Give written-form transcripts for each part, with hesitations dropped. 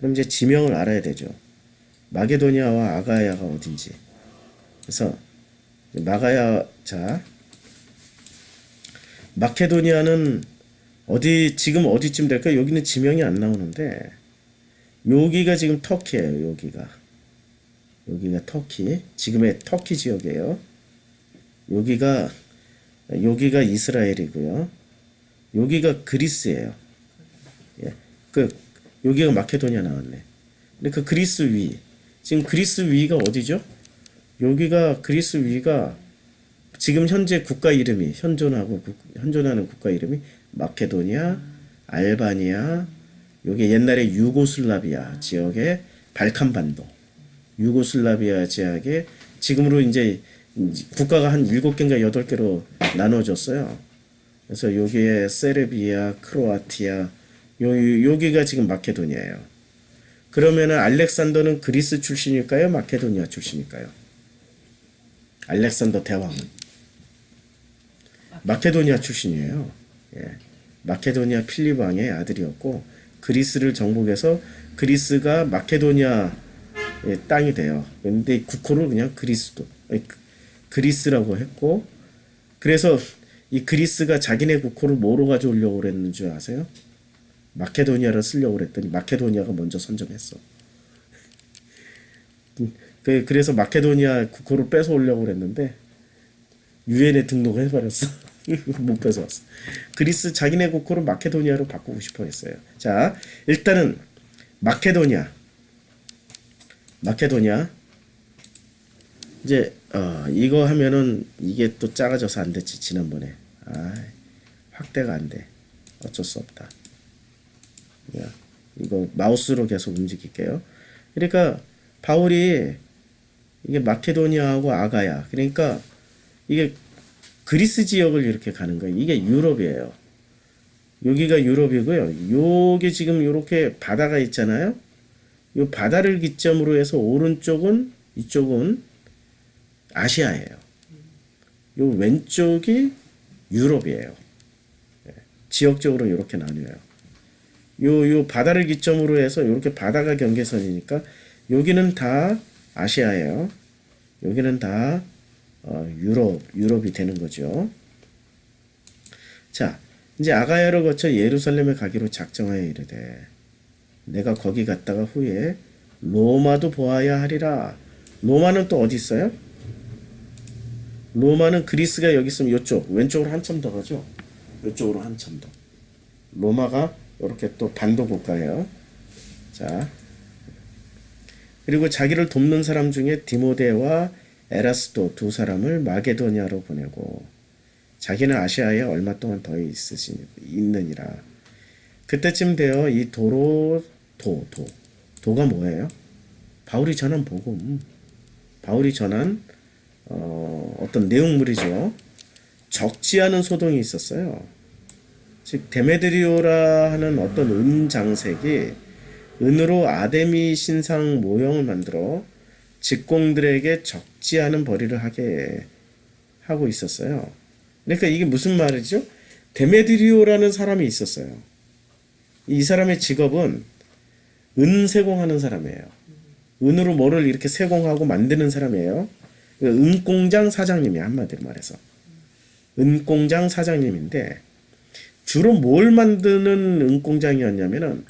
그럼 이제 지명을 알아야 되죠. 마게도니아와 아가야가 어딘지. 그래서 마케도니아는 지금 어디쯤 될까? 여기는 지명이 안 나오는데 여기가 지금 터키예요. 여기가 터키. 지금의 터키 지역이에요. 여기가 이스라엘이고요. 여기가 그리스예요. 예. 여기가 마케도니아 나왔네. 근데 그 그리스 위. 지금 그리스 위가 어디죠? 여기가 그리스 위가 지금 현재 국가 이름이 현존하는 국가 이름이 마케도니아, 알바니아, 요게 옛날에 유고슬라비아 지역의 발칸반도, 유고슬라비아 지역에 지금으로 이제 국가가 한 7개인가 8개로 나눠졌어요. 그래서 여기에 세르비아, 크로아티아, 여기가 지금 마케도니아예요. 그러면은 알렉산더는 그리스 출신일까요? 마케도니아 출신일까요? 알렉산더 대왕은 마케도니아 출신이에요. 예. 마케도니아 필립 왕의 아들이었고 그리스를 정복해서 그리스가 마케도니아 땅이 돼요. 근데 국호를 그냥 그리스라고 했고 그래서 이 그리스가 자기네 국호를 뭐로 가져오려고 그랬는 줄 아세요? 마케도니아를 쓰려고 그랬더니 마케도니아가 먼저 선점했어. 그래서 마케도니아 국호를 뺏어오려고 그랬는데 유엔에 등록을 해버렸어. 못 뺏어왔어. 그리스 자기네 국호를 마케도니아로 바꾸고 싶어 했어요. 자, 일단은 마케도니아 이제 이거 하면은 이게 또 작아져서 안 됐지 지난번에. 확대가 안 돼. 어쩔 수 없다. 이거 마우스로 계속 움직일게요. 그러니까 바울이 이게 마케도니아하고 아가야. 그러니까 이게 그리스 지역을 이렇게 가는 거예요. 이게 유럽이에요. 여기가 유럽이고요. 여기 지금 이렇게 바다가 있잖아요. 이 바다를 기점으로 해서 이쪽은 아시아예요. 요 왼쪽이 유럽이에요. 지역적으로 이렇게 나뉘어요. 요 바다를 기점으로 해서 이렇게 바다가 경계선이니까 여기는 다 아시아예요. 여기는 다 유럽이 되는 거죠. 자, 이제 아가야를 거쳐 예루살렘에 가기로 작정하여 이르되 내가 거기 갔다가 후에 로마도 보아야 하리라. 로마는 또 어디 있어요? 로마는 그리스가 여기 있으면 이쪽 왼쪽으로 한참 더 가죠. 이쪽으로 한참 더. 로마가 이렇게 또 반도 국가예요. 자, 그리고 자기를 돕는 사람 중에 디모데와 에라스도 두 사람을 마게도니아로 보내고 자기는 아시아에 얼마 동안 더 있느니라. 그때쯤 되어 이 도가 뭐예요? 바울이 전한 복음. 바울이 전한 어떤 내용물이죠. 적지 않은 소동이 있었어요. 즉 데메드리오라 하는 어떤 은장색이 은으로 아데미 신상 모형을 만들어 직공들에게 적지 않은 벌이를 하게 하고 있었어요. 그러니까 이게 무슨 말이죠? 데메드리오라는 사람이 있었어요. 이 사람의 직업은 은 세공하는 사람이에요. 은으로 뭐를 이렇게 세공하고 만드는 사람이에요. 은공장 사장님이 한마디로 말해서 은공장 사장님인데 주로 뭘 만드는 은공장이었냐면은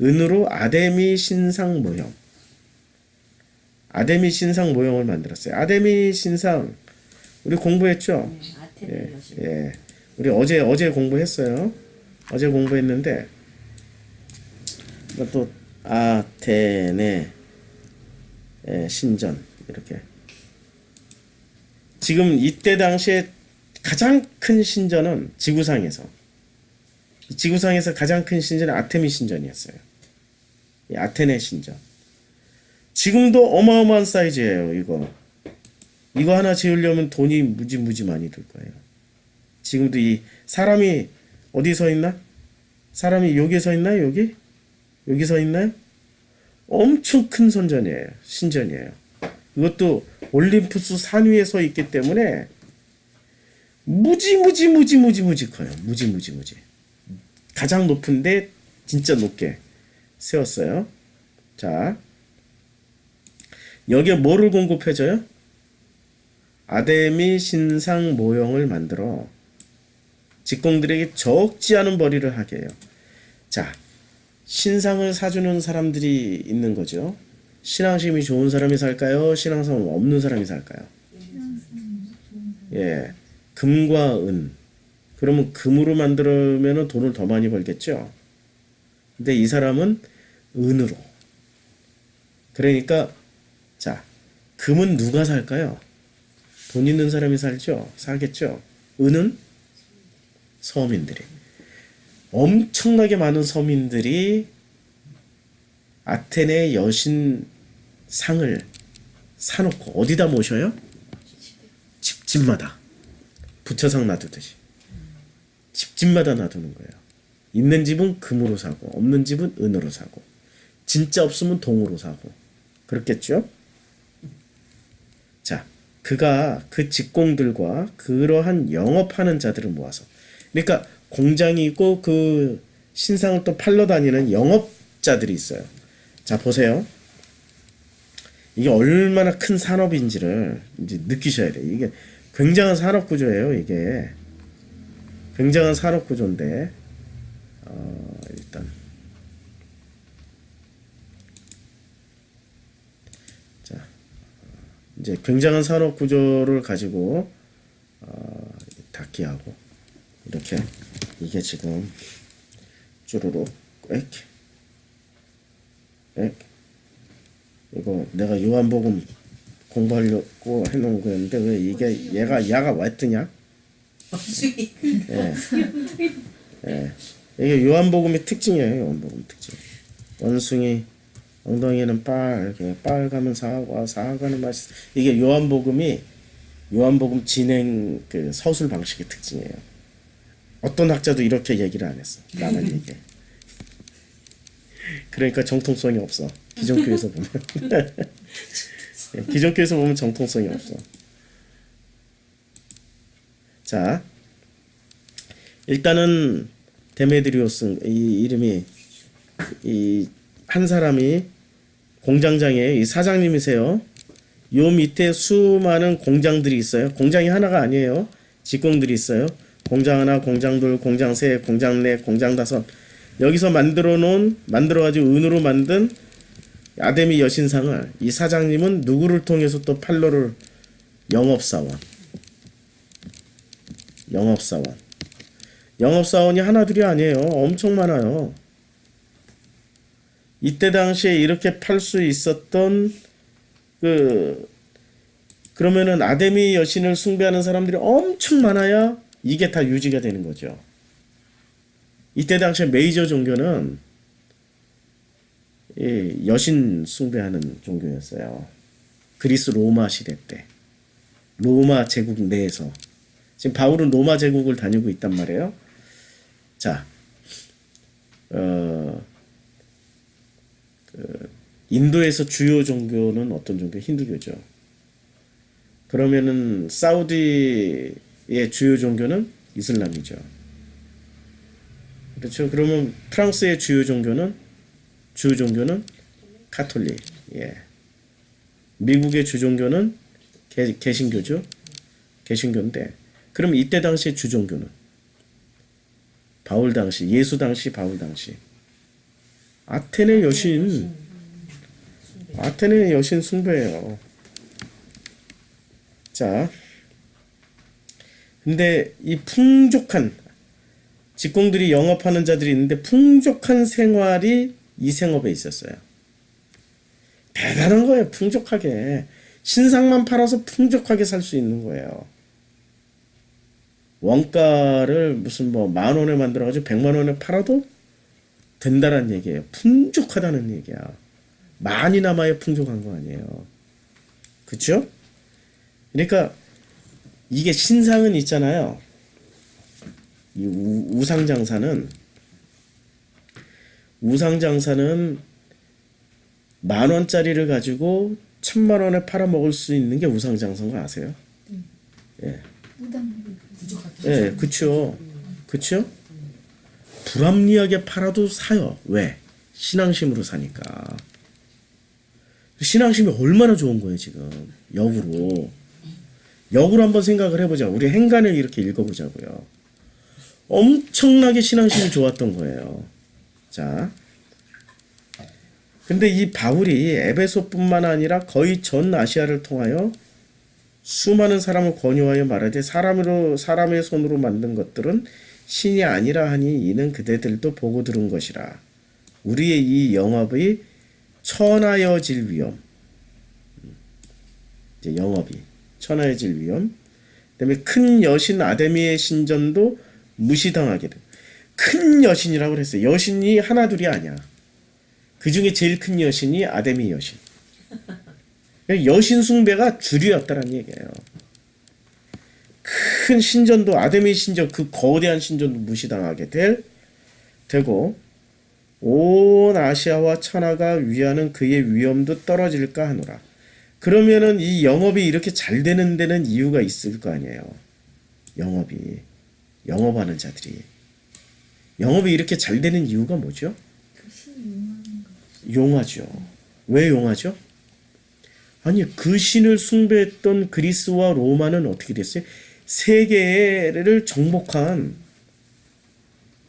은으로 아데미 신상 모형. 아데미 신상 모형을 만들었어요. 아데미 신상 우리 공부했죠? 예. 우리 어제 공부했어요. 어제 공부했는데 또 아테네 신전 이렇게 지금 이때 당시에 가장 큰 신전은 지구상에서 가장 큰 신전은 아테미 신전이었어요. 이 아테네 신전. 지금도 어마어마한 사이즈예요. 이거 하나 지으려면 돈이 무지 많이 들 거예요. 지금도 이 사람이 어디 서 있나? 사람이 여기 서 있나요? 여기 서 있나요? 엄청 큰 신전이에요. 이것도 올림푸스 산 위에 서 있기 때문에 무지 커요. 무지. 가장 높은데 진짜 높게 세웠어요. 자, 여기에 뭐를 공급해줘요? 아데미 신상 모형을 만들어 직공들에게 적지 않은 벌이를 하게 해요. 자, 신상을 사주는 사람들이 있는 거죠. 신앙심이 좋은 사람이 살까요? 신앙심 없는 사람이 살까요? 예, 금과 은. 그러면 금으로 만들면 돈을 더 많이 벌겠죠. 근데 이 사람은 은으로. 그러니까 자, 금은 누가 살까요? 돈 있는 사람이 살죠. 사겠죠. 은은 서민들이. 엄청나게 많은 서민들이 아테네 여신 상을 사놓고 어디다 모셔요? 집집마다 부처상 놔두듯이 집집마다 놔두는 거예요. 있는 집은 금으로 사고 없는 집은 은으로 사고 진짜 없으면 동으로 사고 그렇겠죠? 자, 그가 그 직공들과 그러한 영업하는 자들을 모아서 그러니까 공장이 있고 그 신상을 또 팔러 다니는 영업자들이 있어요. 자, 보세요. 이게 얼마나 큰 산업인지를 이제 느끼셔야 돼요. 이게 굉장한 산업 구조예요. 이게 굉장한 산업 구조인데 일단 자, 이제 굉장한 산업 구조를 가지고 닫기하고 이렇게 이게 지금 쭈루룩 이거 내가 요한복음 공부하려고 해놓은 거였는데 왜 이게 야가 왜 뜨냐? 예. 예. 이게 요한복음의 특징이에요. 요한복음 특징. 원숭이 엉덩이는 빨가면 사과는 맛있어. 이게 요한복음 진행 그 서술 방식의 특징이에요. 어떤 학자도 이렇게 얘기를 안 했어. 나만 얘기해. 그러니까 정통성이 없어. 기존교에서 보면. 기존교에서 보면 정통성이 없어. 자, 일단은 데메드리오스 이 이름이 이 한 사람이 공장장이에요. 이 사장님이세요. 요 밑에 수많은 공장들이 있어요. 공장이 하나가 아니에요. 직공들이 있어요. 공장 하나, 공장 둘, 공장 셋, 공장 넷, 공장 다섯. 여기서 만들어가지고 은으로 만든 아데미 여신상을 이 사장님은 누구를 통해서 또 팔로를 영업사원이 하나둘이 아니에요. 엄청 많아요. 이때 당시에 이렇게 팔 수 있었던 그러면은 아데미 여신을 숭배하는 사람들이 엄청 많아야 이게 다 유지가 되는 거죠. 이때 당시에 메이저 종교는 이 여신 숭배하는 종교였어요. 그리스 로마 시대 때 로마 제국 내에서 지금 바울은 로마 제국을 다니고 있단 말이에요. 자, 인도에서 주요 종교는 어떤 종교? 힌두교죠. 그러면은 사우디의 주요 종교는 이슬람이죠. 그렇죠. 그러면 프랑스의 주요 종교는 카톨릭. 예. 미국의 주종교는 개신교죠. 개신교인데 그럼 이때 당시의 주종교는 바울 당시, 예수 당시, 바울 당시 아테네 여신 숭배예요. 자, 근데 이 풍족한 직공들이 영업하는 자들이 있는데 풍족한 생활이 이 생업에 있었어요. 대단한 거예요. 풍족하게 신상만 팔아서 풍족하게 살 수 있는 거예요. 원가를 무슨 뭐 10,000원에 만들어가지고 100,000원에 팔아도 된다는 얘기예요. 풍족하다는 얘기야. 많이 남아야 풍족한 거 아니에요. 그쵸? 그러니까 이게 신상은 있잖아요. 이 우상장사는 10,000원짜리를 가지고 1,000,000원에 팔아먹을 수 있는 게 우상장사인 거 아세요? 예. 예, 그쵸. 불합리하게 팔아도 사요. 왜? 신앙심으로 사니까. 신앙심이 얼마나 좋은 거예요, 지금. 역으로. 역으로 한번 생각을 해보자. 우리 행간을 이렇게 읽어보자고요. 엄청나게 신앙심이 좋았던 거예요. 자. 근데 이 바울이 에베소뿐만 아니라 거의 전 아시아를 통하여 수많은 사람을 권유하여 말하되 사람의 손으로 만든 것들은 신이 아니라 하니 이는 그대들도 보고 들은 것이라. 우리의 이 영업이 천하여질 위험. 이제 영업이 천하여질 위험. 그다음에 큰 여신 아데미의 신전도 무시당하게 돼. 큰 여신이라고 그랬어요. 여신이 하나둘이 아니야. 그 중에 제일 큰 여신이 아데미 여신. 여신 숭배가 주류였다는 얘기예요. 큰 신전도 아데미 신전 그 거대한 신전도 무시당하게 되고 온 아시아와 천하가 위하는 그의 위엄도 떨어질까 하노라. 그러면은 이 영업이 이렇게 잘 되는 데는 이유가 있을 거 아니에요. 영업하는 자들이 영업이 이렇게 잘 되는 이유가 뭐죠? 용하죠. 왜 용하죠? 아니 그 신을 숭배했던 그리스와 로마는 어떻게 됐어요? 세계를 정복한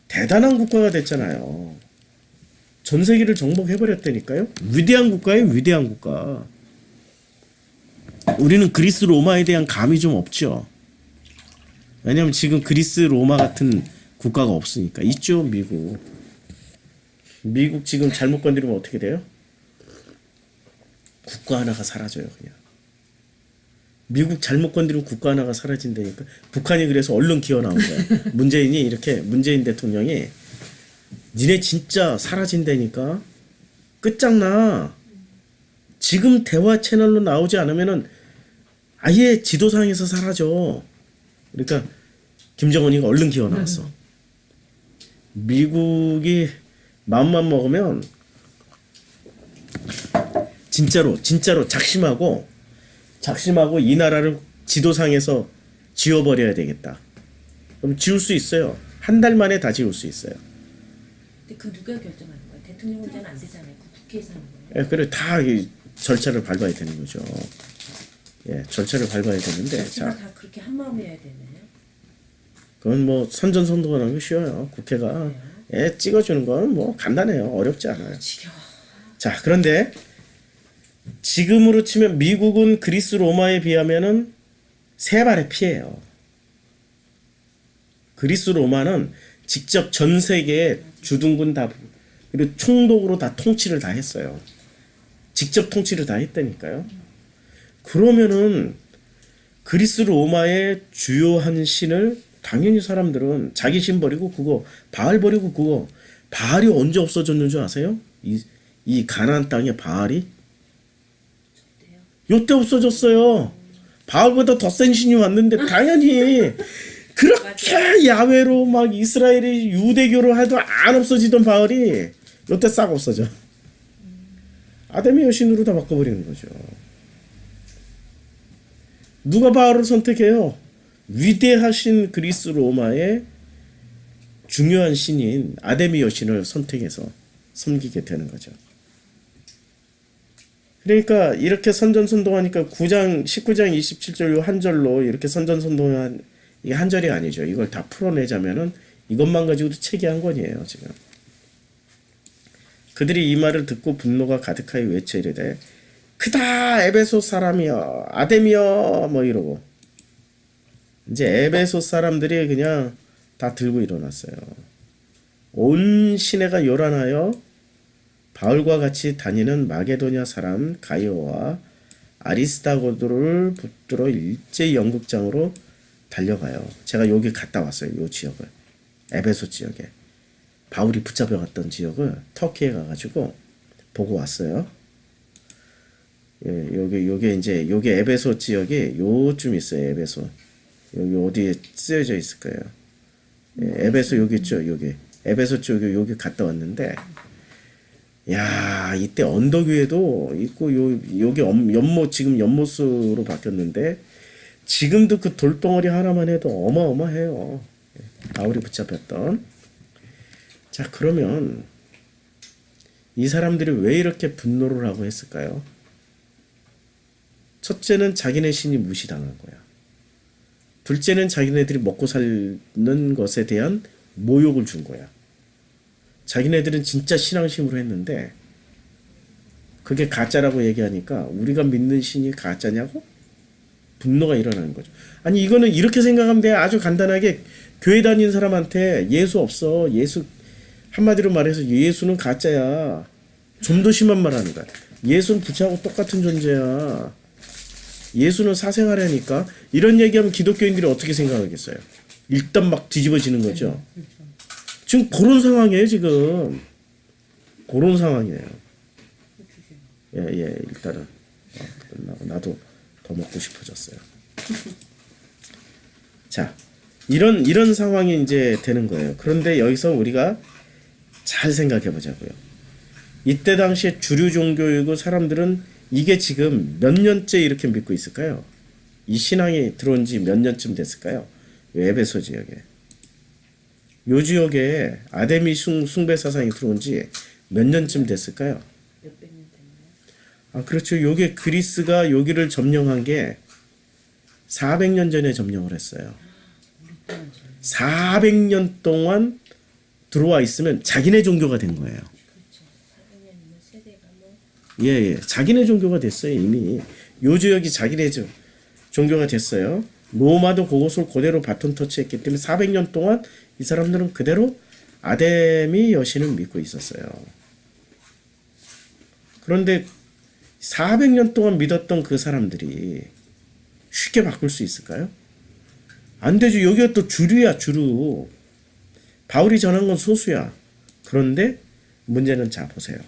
대단한 국가가 됐잖아요. 전 세계를 정복해버렸다니까요. 위대한 국가예요. 위대한 국가. 우리는 그리스 로마에 대한 감이 좀 없죠. 왜냐면 지금 그리스 로마 같은 국가가 없으니까. 있죠. 미국 지금 잘못 건드리면 어떻게 돼요? 국가 하나가 사라져요. 그냥. 미국 잘못 건드리면 국가 하나가 사라진다니까. 북한이 그래서 얼른 기어 나온 거야. 문재인 대통령이 니네 진짜 사라진다니까. 끝장나. 지금 대화 채널로 나오지 않으면은 아예 지도상에서 사라져. 그러니까 김정은이가 얼른 기어 나왔어. 미국이 마음만 먹으면 진짜로 작심하고 이 나라를 지도상에서 지워버려야 되겠다. 그럼 지울 수 있어요. 한 달 만에 다 지울 수 있어요. 근데 그 누가 결정하는 거예요? 대통령 혼자는 안 되잖아요. 그 국회에서 하는 거예요. 예, 그래 다 이 절차를 밟아야 되는 거죠. 예, 절차를 밟아야 되는데 그렇지만 다 그렇게 한 마음이어야 되나요? 그건 뭐 선전선동하는 거 쉬워요. 국회가 예, 찍어주는 건 뭐 간단해요. 어렵지 않아요. 지겨워. 자, 그런데 지금으로 치면 미국은 그리스 로마에 비하면은 세 발의 피해요. 그리스 로마는 직접 전 세계에 주둔군 다 그리고 총독으로 다 통치를 다 했어요. 직접 통치를 다 했다니까요. 그러면은 그리스 로마의 주요한 신을 당연히 사람들은 자기 신 버리고 그거 바알 버리고 그거 바알이 언제 없어졌는 줄 아세요? 이 가나안 땅에 바알이 요때 없어졌어요. 바알보다 더 센 신이 왔는데 당연히 그렇게 야외로 막 이스라엘이 유대교를 해도 안 없어지던 바알이 요때 싹 없어져. 아데미 여신으로 다 바꿔버리는 거죠. 누가 바알을 선택해요? 위대하신 그리스 로마의 중요한 신인 아데미 여신을 선택해서 섬기게 되는 거죠. 그러니까 이렇게 선전선동하니까 19장 27절 요 한 절로 이렇게 선전선동한 이게 한 절이 아니죠. 이걸 다 풀어내자면은 이것만 가지고도 책이 한 권이에요, 지금. 그들이 이 말을 듣고 분노가 가득하여 외쳐 이르되 크다 에베소 사람이여 아데미여 뭐 이러고 이제 에베소 사람들이 그냥 다 들고 일어났어요. 온 시내가 요란하여 바울과 같이 다니는 마게도냐 사람 가이오와 아리스다고를 붙들어 일제히 연극장으로 달려가요. 제가 여기 갔다 왔어요. 요 지역을. 에베소 지역에. 바울이 붙잡혀갔던 지역을 터키에 가가지고 보고 왔어요. 예, 요게 이제 요게 에베소 지역이 요쯤 있어요. 에베소. 여기 어디에 쓰여져 있을 거예요. 예, 에베소 여기 있죠. 여기. 에베소 쪽에 여기 갔다 왔는데 야, 이때 언덕 위에도 있고 요게 지금 연못으로 바뀌었는데 지금도 그 돌덩어리 하나만 해도 어마어마해요. 바울이 붙잡혔던. 자, 그러면 이 사람들이 왜 이렇게 분노를 하고 했을까요? 첫째는 자기네 신이 무시당한 거야. 둘째는 자기네들이 먹고 사는 것에 대한 모욕을 준 거야. 자기네들은 진짜 신앙심으로 했는데 그게 가짜라고 얘기하니까 우리가 믿는 신이 가짜냐고? 분노가 일어나는 거죠. 아니 이거는 이렇게 생각하면 돼. 아주 간단하게 교회 다니는 사람한테 예수 없어. 예수 한마디로 말해서 예수는 가짜야. 좀 더 심한 말 하는 거야. 예수는 부처하고 똑같은 존재야. 예수는 사생아라니까. 이런 얘기하면 기독교인들이 어떻게 생각하겠어요? 일단 막 뒤집어지는 거죠. 지금 그런 상황이에요. 지금 그런 상황이에요. 예, 일단은 끝나고 나도 더 먹고 싶어졌어요. 자, 이런 상황이 이제 되는 거예요. 그런데 여기서 우리가 잘 생각해 보자고요. 이때 당시에 주류 종교이고 사람들은 이게 지금 몇 년째 이렇게 믿고 있을까요? 이 신앙이 들어온 지 몇 년쯤 됐을까요? 에베소 지역에. 요 지역에 아데미 숭배 사상이 들어온 지 몇 년쯤 됐을까요? 몇백 년 됐나요? 아, 그렇죠. 요게 그리스가 여기를 점령한 게 400년 전에 점령을 했어요. 400년 동안 들어와 있으면 자기네 종교가 된 거예요. 그렇죠. 400년이면 세대가 뭐 예. 자기네 종교가 됐어요, 이미. 요 지역이 자기네 종교가 됐어요. 로마도 그것을 그대로 바톤 터치했기 때문에 400년 동안 이 사람들은 그대로 아데미 여신을 믿고 있었어요. 그런데 400년 동안 믿었던 그 사람들이 쉽게 바꿀 수 있을까요? 안 되죠. 여기가 또 주류야, 주류. 바울이 전한 건 소수야. 그런데 문제는 자 보세요.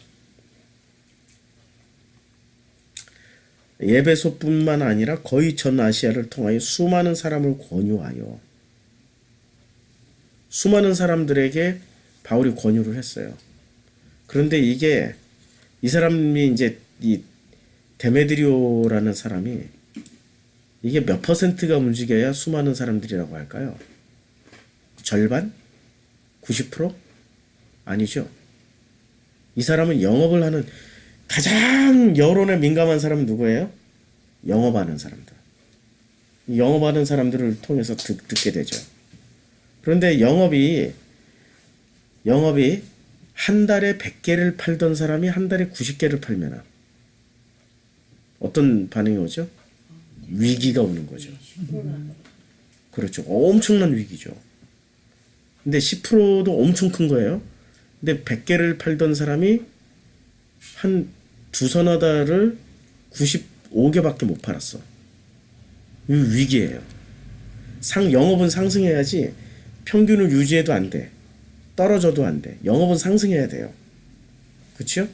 에베소뿐만 아니라 거의 전 아시아를 통하여 수많은 사람을 권유하여 수많은 사람들에게 바울이 권유를 했어요. 그런데 이게 이 사람이 이제 이 데메드리오라는 사람이 이게 몇 퍼센트가 움직여야 수많은 사람들이라고 할까요? 절반? 90%? 아니죠. 이 사람은 영업을 하는 가장 여론에 민감한 사람은 누구예요? 영업하는 사람들. 영업하는 사람들을 통해서 듣게 되죠. 그런데 영업이 한 달에 100개를 팔던 사람이 한 달에 90개를 팔면 어떤 반응이 오죠? 위기가 오는 거죠. 그렇죠. 엄청난 위기죠. 근데 10%도 엄청 큰 거예요. 근데 100개를 팔던 사람이 한 두서너 달을 95개밖에 못 팔았어. 이 위기예요. 영업은 상승해야지 평균을 유지해도 안 돼. 떨어져도 안 돼. 영업은 상승해야 돼요. 그렇죠?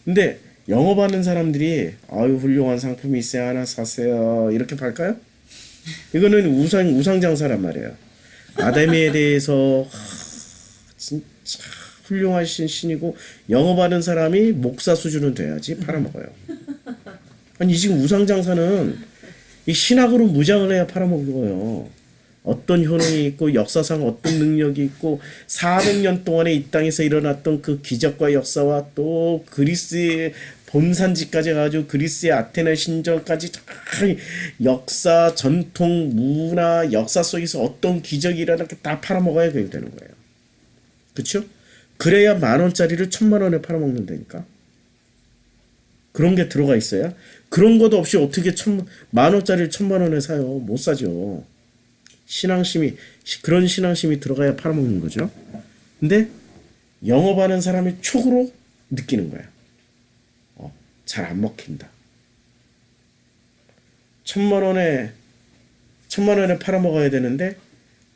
근데 영업하는 사람들이 아유 훌륭한 상품이 있어요. 하나 사세요. 이렇게 팔까요? 이거는 우상장사란 말이에요. 아데미에 대해서 진짜 훌륭하신 신이고 영업하는 사람이 목사 수준은 돼야지 팔아먹어요. 아니 지금 우상장사는 이 신학으로 무장을 해야 팔아먹어요. 어떤 효능이 있고 역사상 어떤 능력이 있고 400년 동안에 이 땅에서 일어났던 그 기적과 역사와 또 그리스의 본산지까지 가지고 그리스의 아테네 신전까지 역사, 전통, 문화, 역사 속에서 어떤 기적이 일어났게 다 팔아먹어야 되는 거예요. 그렇죠? 그래야 10,000원짜리를 1,000,000원에 팔아먹는다니까. 그런 게 들어가 있어야 그런 것도 없이 어떻게 10,000원짜리를 1,000,000원에 사요? 못 사죠. 그런 신앙심이 들어가야 팔아먹는 거죠. 근데 영업하는 사람이 촉으로 느끼는 거야. 잘 안 먹힌다. 1,000,000원에 팔아먹어야 되는데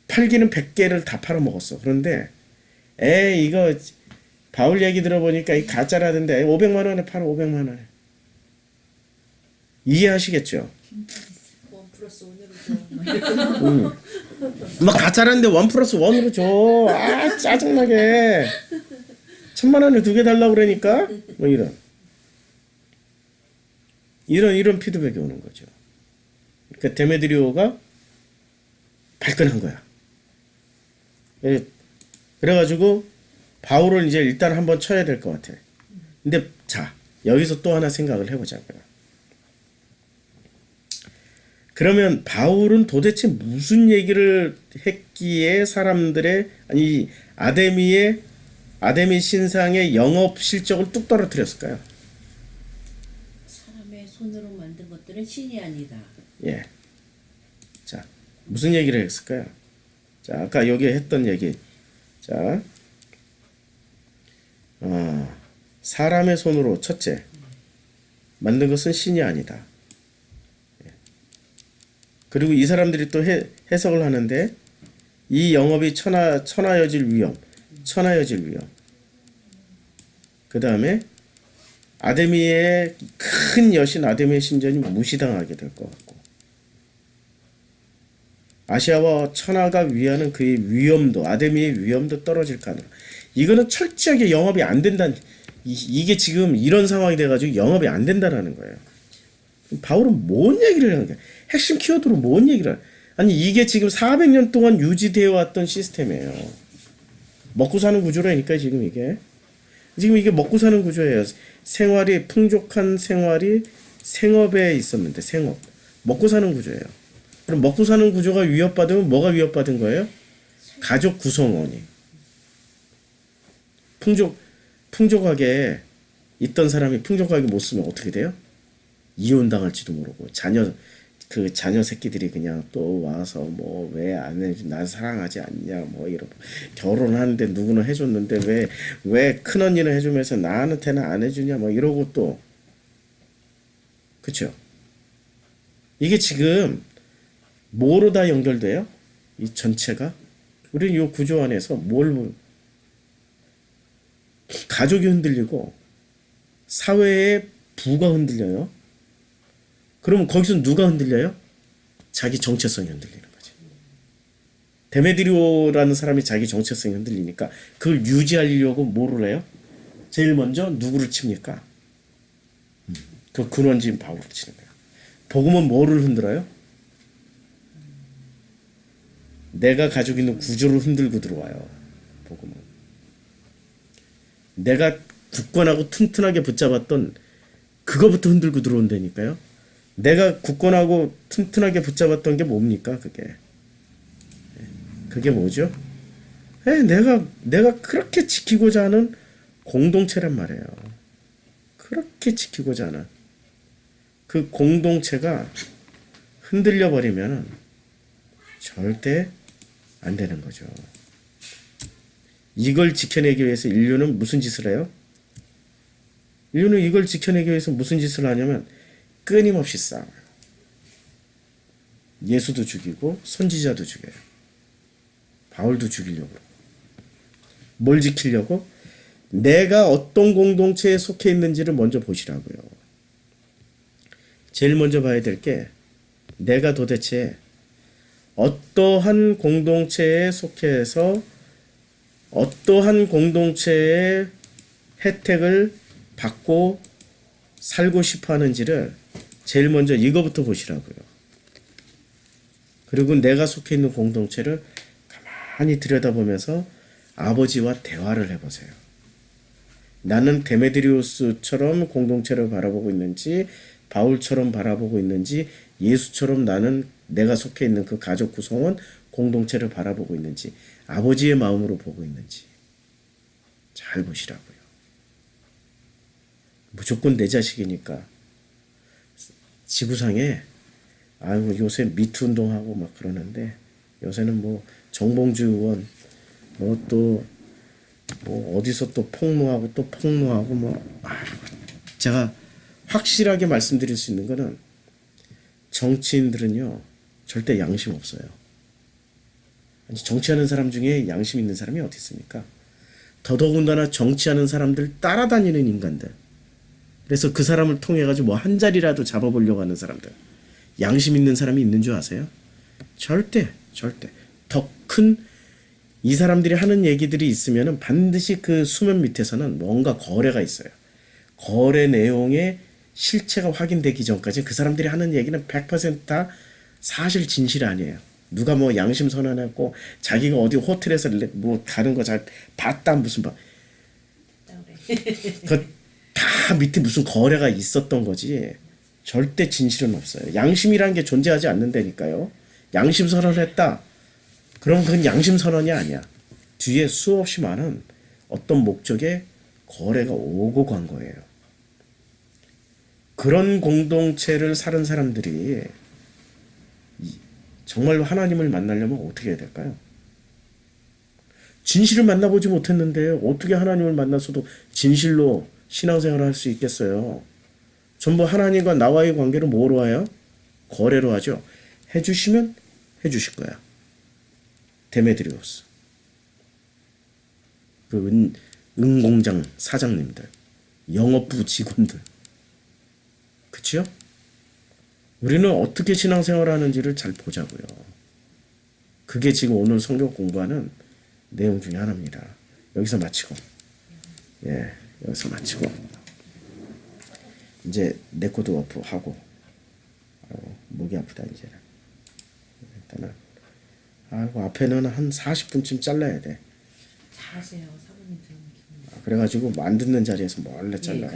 팔기는 100개를 다 팔아먹었어. 그런데 이거 바울 얘기 들어보니까 이 가짜라던데 500만 원에 팔아 500만 원에. 이해하시겠죠? 1+1으로 줘. 막 가짜라는데 1+1으로 줘. 아 짜증나게. 1,000,000원에 2개 달라고 그러니까 뭐 이런 피드백이 오는 거죠. 그러니까 데메드리오가 발끈한 거야. 그래가지고 바울을 이제 일단 한번 쳐야 될 것 같아. 근데 자 여기서 또 하나 생각을 해보자고요. 그러면 바울은 도대체 무슨 얘기를 했기에 사람들의 아니 아데미 신상의 영업 실적을 뚝 떨어뜨렸을까요? 사람의 손으로 만든 것들은 신이 아니다. 예. 자, 무슨 얘기를 했을까요? 자, 아까 여기 했던 얘기. 자, 사람의 손으로 첫째 만든 것은 신이 아니다. 예. 그리고 이 사람들이 또 해석을 하는데 이 영업이 천하여질 위험. 그 다음에 아데미의 큰 여신 아데미의 신전이 무시당하게 될 것 같고 아시아와 천하가 위하는 그의 위엄도 아데미의 위엄도 떨어질 가능. 이거는 철저하게 영업이 안 된다는 이게 지금 이런 상황이 돼가지고 영업이 안 된다라는 거예요. 바울은 뭔 얘기를 하는 거야? 핵심 키워드로 뭔 얘기를 하는 아니 이게 지금 400년 동안 유지되어 왔던 시스템이에요. 먹고 사는 구조라니까 지금 이게 먹고 사는 구조예요. 생활이 풍족한 생활이 생업에 있었는데 생업 먹고 사는 구조예요. 그럼 먹고 사는 구조가 위협받으면 뭐가 위협받은 거예요? 가족 구성원이 풍족하게 있던 사람이 풍족하게 못 쓰면 어떻게 돼요? 이혼 당할지도 모르고 자녀 새끼들이 그냥 또 와서 뭐 왜 안 해주 나 사랑하지 않냐 뭐 이러고 결혼하는데 누구는 해줬는데 왜 큰언니는 해주면서 나한테는 안 해주냐 뭐 이러고 또 그쵸? 이게 지금 뭐로 다 연결돼요? 이 전체가 우리는 이 구조 안에서 가족이 흔들리고 사회의 부가 흔들려요. 그러면 거기서 누가 흔들려요? 자기 정체성이 흔들리는 거지. 데메드리오라는 사람이 자기 정체성이 흔들리니까 그걸 유지하려고 뭐를 해요? 제일 먼저 누구를 칩니까? 그 근원지인 바울을 치는 거야. 복음은 뭐를 흔들어요? 내가 가지고 있는 구조를 흔들고 들어와요. 복음은. 내가 굳건하고 튼튼하게 붙잡았던 그거부터 흔들고 들어온다니까요. 내가 굳건하고 튼튼하게 붙잡았던 게 뭡니까? 그게 뭐죠? 내가 그렇게 지키고자 하는 공동체란 말이에요. 그렇게 지키고자 하는 그 공동체가 흔들려 버리면 절대 안 되는 거죠. 이걸 지켜내기 위해서 인류는 무슨 짓을 해요? 인류는 이걸 지켜내기 위해서 무슨 짓을 하냐면 끊임없이 싸워요. 예수도 죽이고 선지자도 죽여요. 바울도 죽이려고. 뭘 지키려고? 내가 어떤 공동체에 속해 있는지를 먼저 보시라고요. 제일 먼저 봐야 될 게 내가 도대체 어떠한 공동체에 속해서 어떠한 공동체의 혜택을 받고 살고 싶어 하는지를 제일 먼저 이거부터 보시라고요. 그리고 내가 속해 있는 공동체를 가만히 들여다보면서 아버지와 대화를 해보세요. 나는 데메드리우스처럼 공동체를 바라보고 있는지 바울처럼 바라보고 있는지 예수처럼 나는 내가 속해 있는 그 가족 구성원 공동체를 바라보고 있는지 아버지의 마음으로 보고 있는지 잘 보시라고요. 무조건 내 자식이니까 지구상에 요새 미투 운동하고 막 그러는데 요새는 뭐 정봉주 의원 또 어디서 또 폭로하고 제가 확실하게 말씀드릴 수 있는 거는 정치인들은요 절대 양심 없어요. 아니, 정치하는 사람 중에 양심 있는 사람이 어디 있습니까? 더더군다나 정치하는 사람들 따라다니는 인간들. 그래서 그 사람을 통해 가지고 뭐 한 자리라도 잡아보려고 하는 사람들. 양심 있는 사람이 있는 줄 아세요? 절대. 더 큰 이 사람들이 하는 얘기들이 있으면은 반드시 그 수면 밑에서는 뭔가 거래가 있어요. 거래 내용의 실체가 확인되기 전까지 그 사람들이 하는 얘기는 100%다 사실 진실이 아니에요. 누가 뭐 양심 선언했고 자기가 어디 호텔에서 뭐 가는 거 잘 봤다 무슨 그 다 밑에 무슨 거래가 있었던 거지. 절대 진실은 없어요. 양심이라는 게 존재하지 않는다니까요. 양심 선언했다. 그럼 그건 양심 선언이 아니야. 뒤에 수없이 많은 어떤 목적의 거래가 오고 간 거예요. 그런 공동체를 사는 사람들이 정말로 하나님을 만나려면 어떻게 해야 될까요? 진실을 만나보지 못했는데 어떻게 하나님을 만나서도 진실로 신앙생활을 할 수 있겠어요? 전부 하나님과 나와의 관계를 뭐로 해요? 거래로 하죠. 해주시면 해주실 거야. 데메드리오스. 그 은공장 사장님들, 영업부 직원들. 그치요? 우리는 어떻게 신앙생활을 하는지를 잘 보자고요. 그게 지금 오늘 성경 공부하는 내용 중에 하나입니다. 여기서 마치고, 여기서 마치고, 이제 네코드 워프 하고, 목이 아프다 이제는. 일단은 앞에는 한 40분쯤 잘라야 돼. 잘하세요, 사모님처럼. 그래가지고 안 듣는 자리에서 몰래 잘라요.